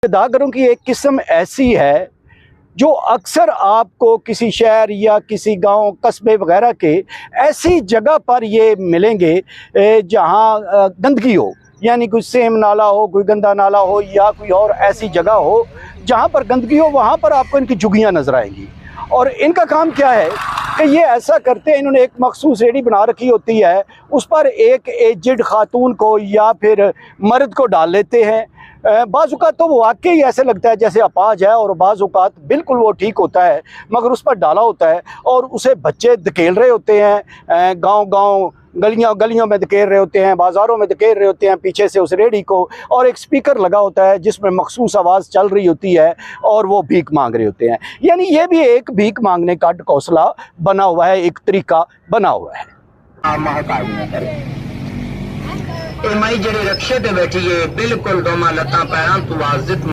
अदाकारों की एक किस्म ऐसी है जो अक्सर आपको किसी शहर या किसी गांव कस्बे वगैरह के ऐसी जगह पर ये मिलेंगे जहां गंदगी हो, यानी कोई सेम नाला हो, कोई गंदा नाला हो या कोई और ऐसी जगह हो जहां पर गंदगी हो, वहां पर आपको इनकी झुग्गियां नजर आएंगी। और इनका काम क्या है कि ये ऐसा करते हैं, इन्होंने एक मखसूस रेडी बना रखी होती है, उस पर एक एजेड खातून को या फिर मर्द को डाल लेते हैं। बाज़ औक़ात तो वो वाकई ऐसे लगता है जैसे अपाज है, और बाज़ औक़ात बिल्कुल वो ठीक होता है, मगर उस पर डाला होता है और उसे बच्चे धकेल रहे होते हैं, गांव गलियों में धकेल रहे होते हैं, बाज़ारों में धकेल रहे होते हैं पीछे से उस रेडी को, और एक स्पीकर लगा होता है जिसमें मखसूस आवाज़ चल रही होती है और वो भीख मांग रहे होते हैं। यानी ये भी एक भीख मांगने का ढकोसला बना हुआ है, एक तरीका बना हुआ है। माई जड़ी रक्षे ते बैठी है बिल्कुल दोमा लत्ता पैरां तू वाजिद